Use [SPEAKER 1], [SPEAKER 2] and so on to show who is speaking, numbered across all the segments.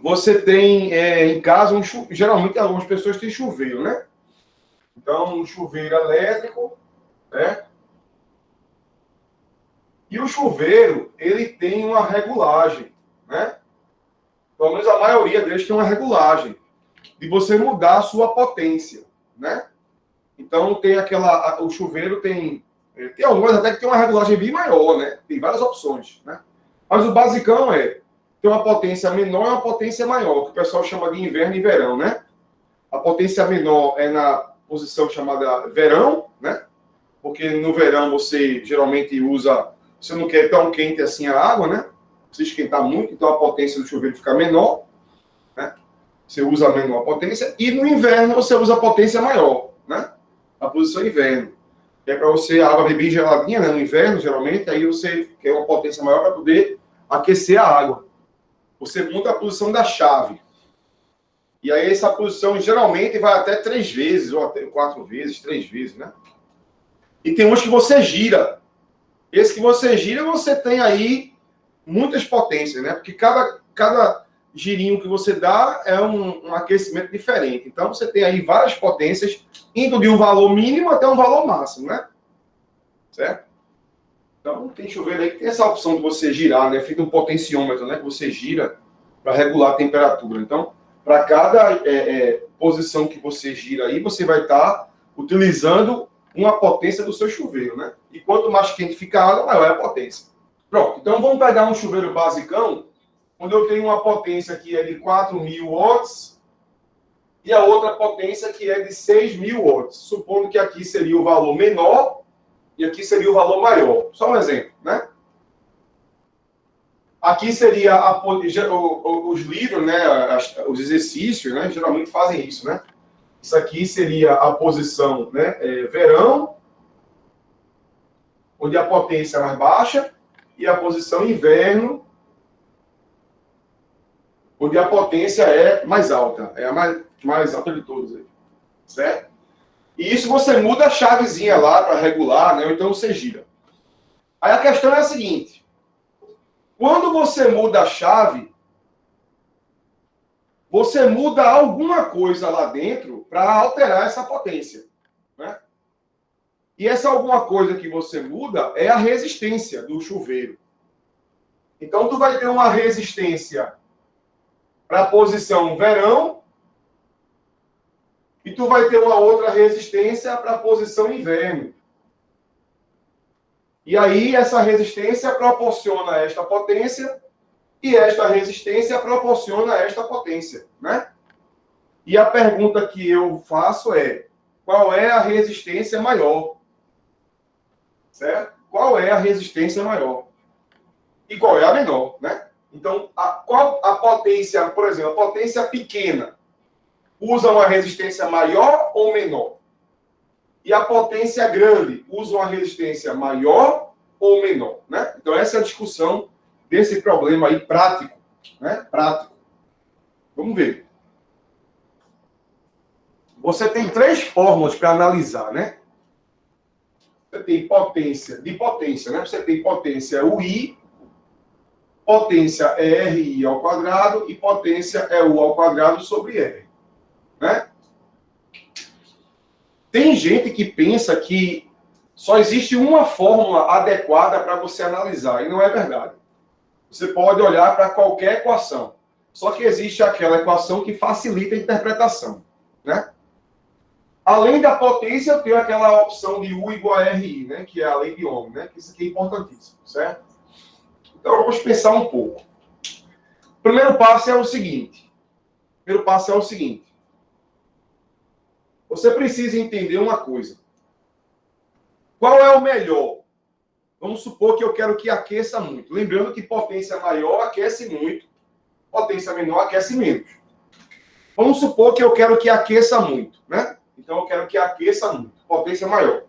[SPEAKER 1] você tem em casa, geralmente algumas pessoas têm chuveiro, né? Então, um chuveiro elétrico, né? E o chuveiro, ele tem uma regulagem, né? Pelo menos a maioria deles tem uma regulagem de você mudar a sua potência, né? Então, tem o chuveiro tem algumas até que tem uma regulagem bem maior, né? Tem várias opções, né? Mas o basicão tem uma potência menor e uma potência maior, que o pessoal chama de inverno e verão, né? A potência menor é na posição chamada verão, né? Porque no verão você geralmente você não quer tão quente assim a água, né? Precisa esquentar muito, então a potência do chuveiro fica menor, né? Você usa a menor potência. E no inverno você usa a potência maior, né? A posição inverno. Que é para você, a água vir bem geladinha, né? No inverno, geralmente, aí você quer uma potência maior para poder aquecer a água. Você muda a posição da chave. E aí essa posição geralmente vai até 3 vezes, ou até 4 vezes, 3 vezes, né? E tem uns que você gira. Esse que você gira, você tem aí muitas potências, né? Porque cada girinho que você dá é um aquecimento diferente. Então você tem aí várias potências, indo de um valor mínimo até um valor máximo, né? Certo? Então tem chuveiro aí que tem essa opção de você girar, né? Fica um potenciômetro, né? Que você gira para regular a temperatura. Então, para cada posição que você gira aí, você vai estar utilizando uma potência do seu chuveiro, né? E quanto mais quente fica a água, maior é a potência. Pronto, então vamos pegar um chuveiro basicão, onde eu tenho uma potência que é de 4.000 watts e a outra potência que é de 6.000 watts. Supondo que aqui seria o valor menor e aqui seria o valor maior. Só um exemplo, né? Aqui seria os livros, né? Os exercícios, né? Geralmente fazem isso, né? Isso aqui seria a posição, né? Verão, onde a potência é mais baixa, e a posição inverno, onde a potência é mais alta. É a mais alta de todos aí. Certo? E isso você muda a chavezinha lá para regular, né? Ou então você gira. Aí a questão é a seguinte. Quando você muda a chave, você muda alguma coisa lá dentro para alterar essa potência, né? E essa alguma coisa que você muda é a resistência do chuveiro. Então, tu vai ter uma resistência para a posição verão e tu vai ter uma outra resistência para a posição inverno. E aí, essa resistência proporciona esta potência e esta resistência proporciona esta potência, né? E a pergunta que eu faço é, qual é a resistência maior? Certo? Qual é a resistência maior? E qual é a menor, né? Então, qual a potência, por exemplo, a potência pequena usa uma resistência maior ou menor? E a potência grande usa uma resistência maior ou menor, né? Então, essa é a discussão desse problema aí prático, né? Prático. Vamos ver. Você tem 3 fórmulas para analisar, né? Você tem potência, né? Você tem potência UI, potência é RI ao quadrado e potência é U ao quadrado sobre R, né? Tem gente que pensa que só existe uma fórmula adequada para você analisar, e não é verdade. Você pode olhar para qualquer equação, só que existe aquela equação que facilita a interpretação, né? Além da potência, eu tenho aquela opção de U igual a RI, né? Que é a lei de Ohm, né? Isso aqui é importantíssimo, certo? Então, vamos pensar um pouco. O primeiro passo é o seguinte. Você precisa entender uma coisa. Qual é o melhor? Vamos supor que eu quero que aqueça muito. Lembrando que potência maior aquece muito, potência menor aquece menos. Vamos supor que eu quero que aqueça muito, né? Então, eu quero que aqueça muito, potência maior.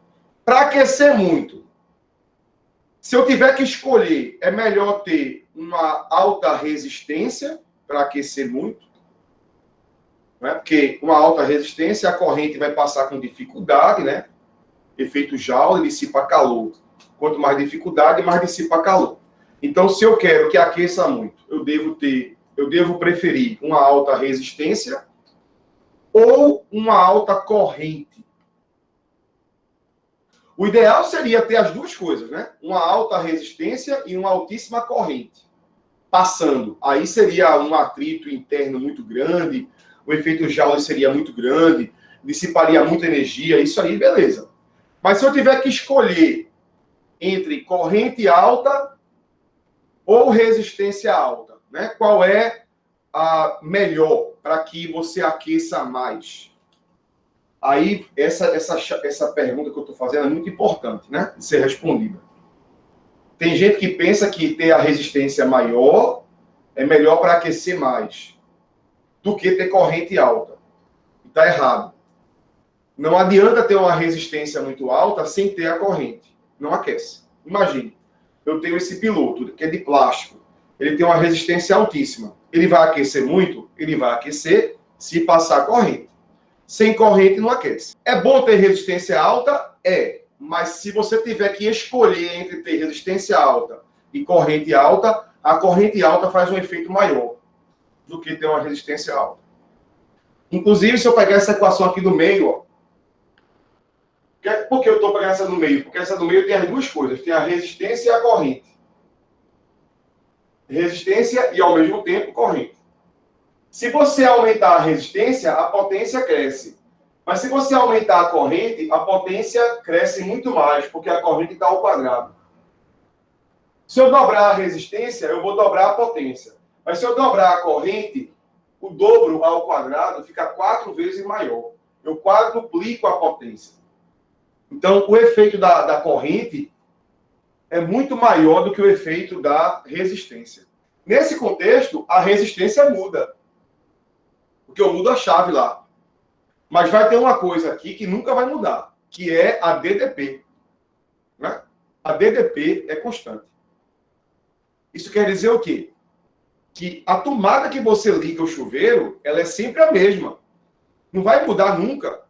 [SPEAKER 1] Para aquecer muito, se eu tiver que escolher, é melhor ter uma alta resistência para aquecer muito, né? Porque uma alta resistência, a corrente vai passar com dificuldade, né? Efeito Joule, dissipa calor. Quanto mais dificuldade, mais dissipa calor. Então, se eu quero que aqueça muito, eu devo ter eu devo preferir uma alta resistência ou uma alta corrente? O ideal seria ter as duas coisas, né? Uma alta resistência e uma altíssima corrente. Passando. Aí seria um atrito interno muito grande, o efeito Joule seria muito grande, dissiparia muita energia, isso aí, beleza. Mas se eu tiver que escolher entre corrente alta ou resistência alta, né? Qual é a melhor para que você aqueça mais? Aí, essa pergunta que eu estou fazendo é muito importante, né? De ser respondida. Tem gente que pensa que ter a resistência maior é melhor para aquecer mais do que ter corrente alta. Está errado. Não adianta ter uma resistência muito alta sem ter a corrente. Não aquece. Imagine, eu tenho esse piloto que é de plástico. Ele tem uma resistência altíssima. Ele vai aquecer muito? Ele vai aquecer se passar corrente. Sem corrente não aquece. É bom ter resistência alta? É. Mas se você tiver que escolher entre ter resistência alta e corrente alta, a corrente alta faz um efeito maior do que ter uma resistência alta. Inclusive, se eu pegar essa equação aqui do meio, ó, por que eu estou pegando essa do meio? Porque essa do meio tem as duas coisas. Tem a resistência e a corrente. Resistência e, ao mesmo tempo, corrente. Se você aumentar a resistência, a potência cresce. Mas se você aumentar a corrente, a potência cresce muito mais, porque a corrente está ao quadrado. Se eu dobrar a resistência, eu vou dobrar a potência. Mas se eu dobrar a corrente, o dobro ao quadrado fica 4 vezes maior. Eu quadruplico a potência. Então, o efeito da corrente é muito maior do que o efeito da resistência. Nesse contexto, a resistência muda. Porque eu mudo a chave lá. Mas vai ter uma coisa aqui que nunca vai mudar, que é a DDP. Né? A DDP é constante. Isso quer dizer o quê? Que a tomada que você liga o chuveiro, ela é sempre a mesma. Não vai mudar nunca.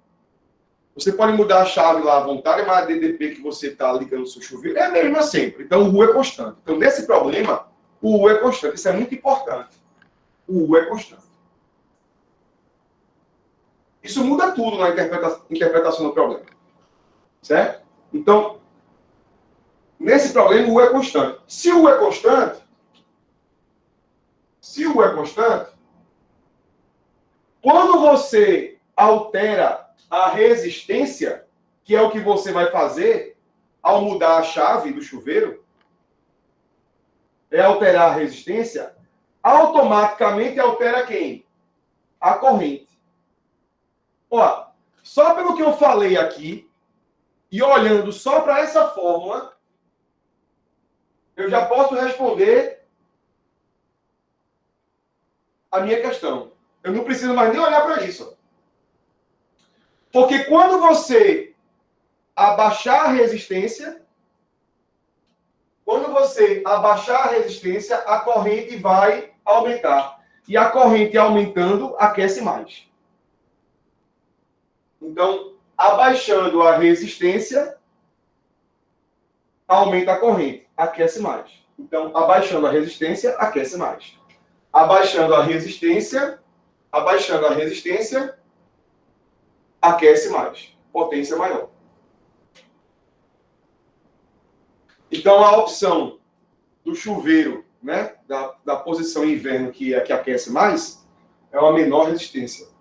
[SPEAKER 1] Você pode mudar a chave lá à vontade, mas a DDP que você está ligando o seu chuveiro é a mesma sempre. Então, o U é constante. Então, nesse problema, o U é constante. Isso é muito importante. O U é constante. Isso muda tudo na interpretação do problema. Certo? Então, nesse problema, o U é constante. Se o U é constante, quando você altera a resistência, que é o que você vai fazer ao mudar a chave do chuveiro, é alterar a resistência, automaticamente altera quem? A corrente. Ó, só pelo que eu falei aqui, e olhando só para essa fórmula, eu já posso responder a minha questão. Eu não preciso mais nem olhar para isso. Porque quando você abaixar a resistência, a corrente vai aumentar. E a corrente aumentando, aquece mais. Então, abaixando a resistência, aumenta a corrente, aquece mais. Então, abaixando a resistência, aquece mais. Abaixando a resistência, aquece mais. Potência maior. Então, a opção do chuveiro, né, da posição inverno que aquece mais, é uma menor resistência.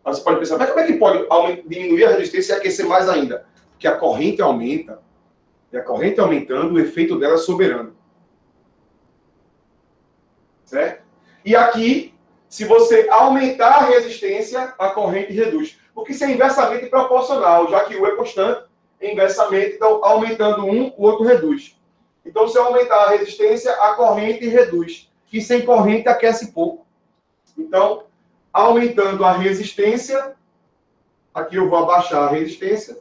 [SPEAKER 1] Aí você pode pensar, mas como é que pode diminuir a resistência e aquecer mais ainda? Porque a corrente aumenta, e a corrente aumentando, o efeito dela é soberano. Certo? E aqui, se você aumentar a resistência, a corrente reduz. Porque isso é inversamente proporcional, já que U é constante, inversamente, então aumentando um, o outro reduz. Então, se eu aumentar a resistência, a corrente reduz. E sem corrente aquece pouco. Então, aumentando a resistência, aqui eu vou abaixar a resistência,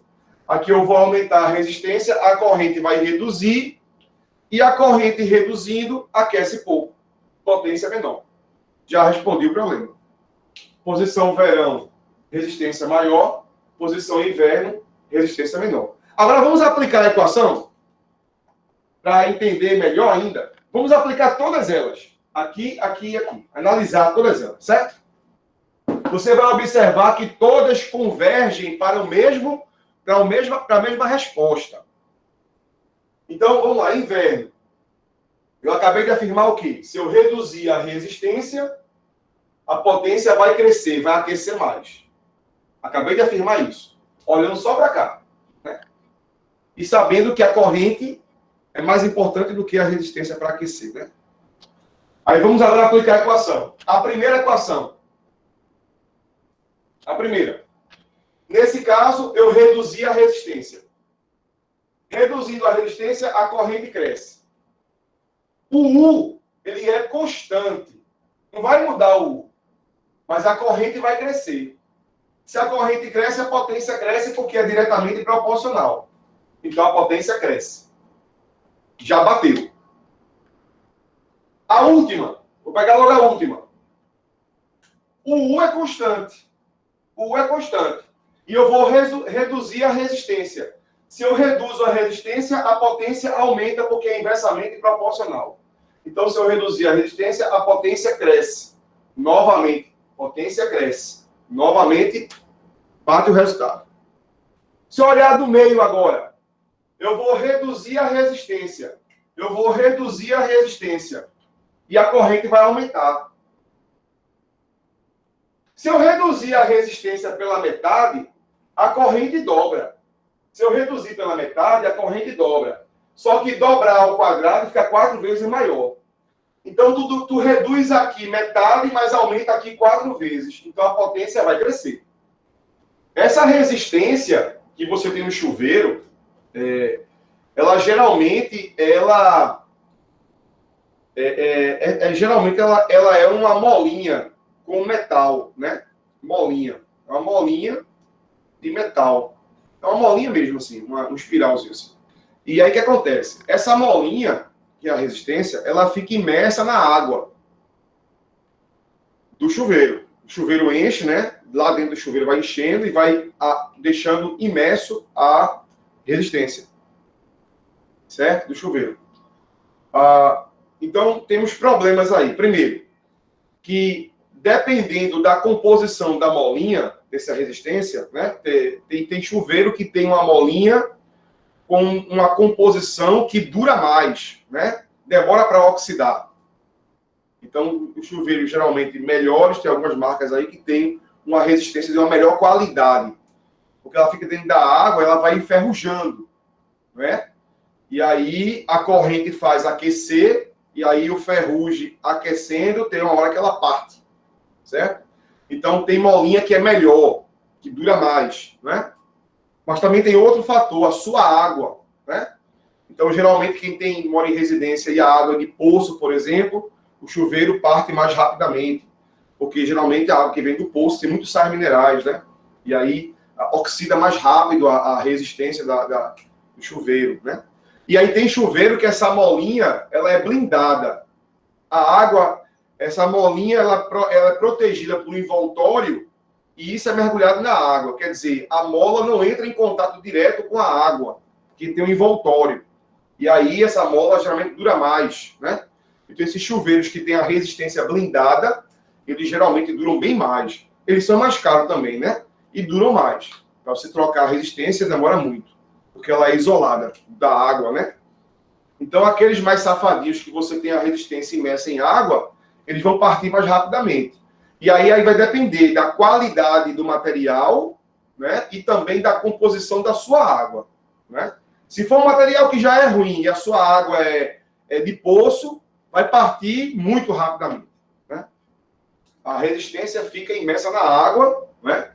[SPEAKER 1] aqui eu vou aumentar a resistência, a corrente vai reduzir, e a corrente reduzindo aquece pouco. Potência menor. Já respondi o problema. Posição verão, resistência maior. Posição inverno, resistência menor. Agora vamos aplicar a equação para entender melhor ainda. Vamos aplicar todas elas. aqui, aqui e aqui. Analisar todas elas, certo? Você vai observar que todas convergem para a mesma resposta. Então, vamos lá, inverno. Eu acabei de afirmar o quê? Se eu reduzir a resistência, a potência vai crescer, vai aquecer mais. Acabei de afirmar isso. Olhando só para cá. Né? E sabendo que a corrente é mais importante do que a resistência para aquecer. Né? Aí vamos agora aplicar a equação. A primeira equação. A primeira. Nesse caso, eu reduzi a resistência. Reduzindo a resistência, a corrente cresce. O U, ele é constante. Não vai mudar o U. Mas a corrente vai crescer. Se a corrente cresce, a potência cresce porque é diretamente proporcional. Então a potência cresce. Já bateu. A última. Vou pegar logo a última. O U é constante. O U é constante. E eu vou reduzir a resistência. Se eu reduzo a resistência, a potência aumenta porque é inversamente proporcional. Então, se eu reduzir a resistência, a potência cresce. Novamente, potência cresce. Novamente, bate o resultado. Se eu olhar do meio agora, eu vou reduzir a resistência. Eu vou reduzir a resistência. E a corrente vai aumentar. Se eu reduzir a resistência pela metade, a corrente dobra. Se eu reduzir pela metade, a corrente dobra. Só que dobrar ao quadrado fica 4 vezes maior. Então, tu reduz aqui metade, mas aumenta aqui 4 vezes. Então, a potência vai crescer. Essa resistência que você tem no chuveiro, ela geralmente, geralmente ela é uma molinha com metal, né? Molinha. É uma molinha de metal. É uma molinha mesmo, assim, um espiralzinho assim. E aí o que acontece? Essa molinha, que é a resistência, ela fica imersa na água do chuveiro. O chuveiro enche, né? Lá dentro do chuveiro vai enchendo e vai deixando imerso a resistência. Certo? Do chuveiro. Então, temos problemas aí. Primeiro, que dependendo da composição da molinha, dessa resistência, né? Tem chuveiro que tem uma molinha com uma composição que dura mais, né? Demora para oxidar. Então, os chuveiros geralmente melhores, tem algumas marcas aí que tem uma resistência de uma melhor qualidade. Porque ela fica dentro da água, ela vai enferrujando, né? E aí a corrente faz aquecer, e aí o ferrugem aquecendo, tem uma hora que ela parte, certo? Então tem molinha que é melhor, que dura mais, né? Mas também tem outro fator, a sua água, né? Então, geralmente, quem mora em residência e a água é de poço, por exemplo, o chuveiro parte mais rapidamente. Porque, geralmente, a água que vem do poço tem muitos sais minerais, né? E aí, oxida mais rápido a resistência do chuveiro, né? E aí tem chuveiro que essa molinha, ela é blindada. A água, essa molinha, ela é protegida por um envoltório e isso é mergulhado na água. Quer dizer, a mola não entra em contato direto com a água, que tem um envoltório. E aí essa mola geralmente dura mais, né? Então esses chuveiros que têm a resistência blindada, eles geralmente duram bem mais. Eles são mais caros também, né? E duram mais. Para você trocar a resistência demora muito, porque ela é isolada da água, né? Então aqueles mais safadinhos que você tem a resistência imersa em água, eles vão partir mais rapidamente. E aí vai depender da qualidade do material, né? E também da composição da sua água, né? Se for um material que já é ruim e a sua água é de poço, vai partir muito rapidamente, né? A resistência fica imersa na água, né?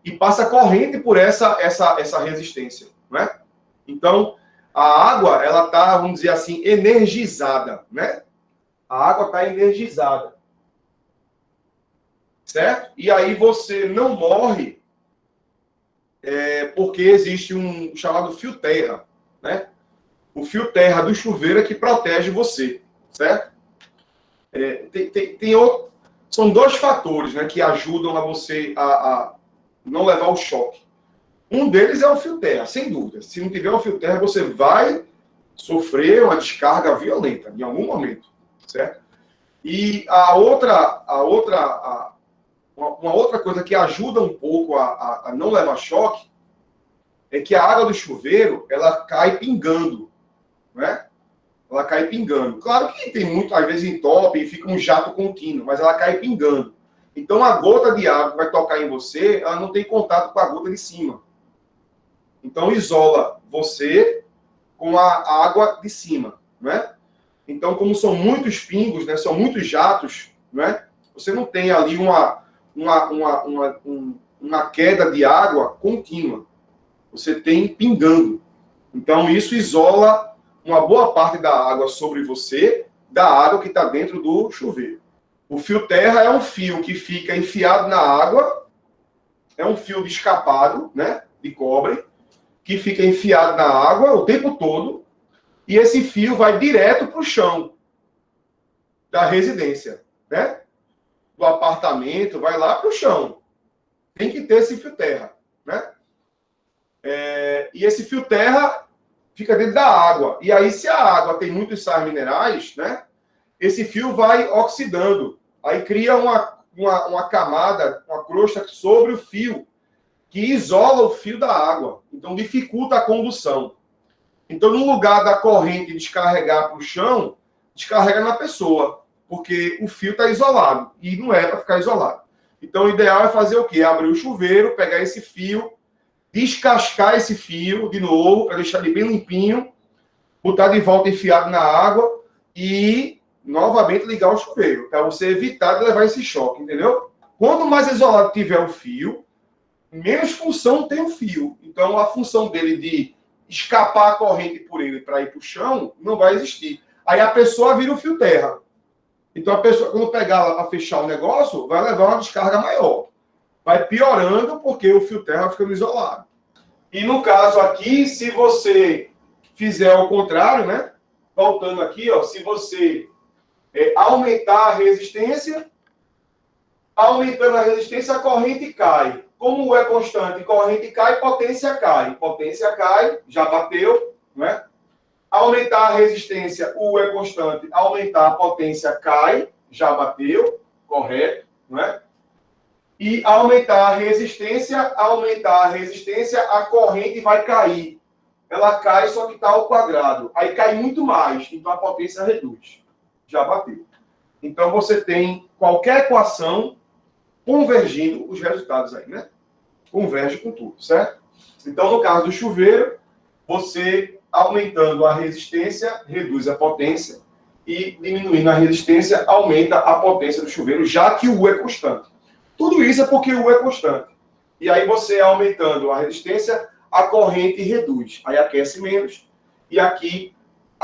[SPEAKER 1] E passa corrente por essa resistência, né? Então, a água, ela está, vamos dizer assim, energizada, né? A água está energizada. Certo? E aí você não morre porque existe um chamado fio terra, né? O fio terra do chuveiro é que protege você, certo? Tem outro, são 2 fatores, né, que ajudam a você a não levar o choque. Um deles é o fio terra, sem dúvida. Se não tiver o fio terra, você vai sofrer uma descarga violenta em algum momento, certo? E uma outra coisa que ajuda um pouco a não levar choque é que a água do chuveiro, ela cai pingando, né? Ela cai pingando. Claro que tem muito, às vezes entope e fica um jato contínuo, mas ela cai pingando. Então a gota de água que vai tocar em você, ela não tem contato com a gota de cima. Então isola você com a água de cima, né? Então, como são muitos pingos, né, são muitos jatos, né? Você não tem ali uma queda de água contínua. Você tem pingando. Então, isso isola uma boa parte da água sobre você, da água que está dentro do chuveiro. O fio terra é um fio que fica enfiado na água, é um fio de escapado, né, de cobre, que fica enfiado na água o tempo todo, e esse fio vai direto para o chão da residência, né? Do apartamento, vai lá para o chão. Tem que ter esse fio terra, né? E esse fio terra fica dentro da água. E aí, se a água tem muitos sais minerais, né? Esse fio vai oxidando. Aí cria uma camada, uma crosta sobre o fio, que isola o fio da água. Então, dificulta a condução. Então, no lugar da corrente descarregar para o chão, descarrega na pessoa, porque o fio está isolado. E não é para ficar isolado. Então, o ideal é fazer o quê? Abrir o chuveiro, pegar esse fio, descascar esse fio de novo, para deixar ele bem limpinho, botar de volta enfiado na água e novamente ligar o chuveiro, para você evitar de levar esse choque, entendeu? Quanto mais isolado tiver o fio, menos função tem o fio. Então, a função dele de escapar a corrente por ele para ir para o chão não vai existir. Aí a pessoa vira o fio terra. Então, a pessoa, quando pegar lá para fechar o negócio, vai levar uma descarga maior. Vai piorando porque o fio terra vai ficando isolado. E no caso aqui, se você fizer ao contrário, né? Voltando aqui, ó, se você aumentar a resistência, aumentando a resistência, a corrente cai. Como é constante, corrente cai, potência cai. Potência cai, já bateu, né? Aumentar a resistência, o U é constante, aumentar a potência cai, já bateu, correto, né? E aumentar a resistência, a corrente vai cair. Ela cai, só que está ao quadrado. Aí cai muito mais, então a potência reduz. Já bateu. Então você tem qualquer equação convergindo os resultados aí, né? Converge com tudo, certo? Então, no caso do chuveiro, você aumentando a resistência, reduz a potência, e diminuindo a resistência, aumenta a potência do chuveiro, já que o U é constante. Tudo isso é porque o U é constante. E aí você aumentando a resistência, a corrente reduz. Aí aquece menos. E aqui,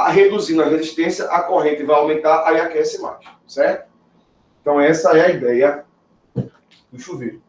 [SPEAKER 1] reduzindo a resistência, a corrente vai aumentar, aí aquece mais. Certo? Então essa é a ideia do chuveiro.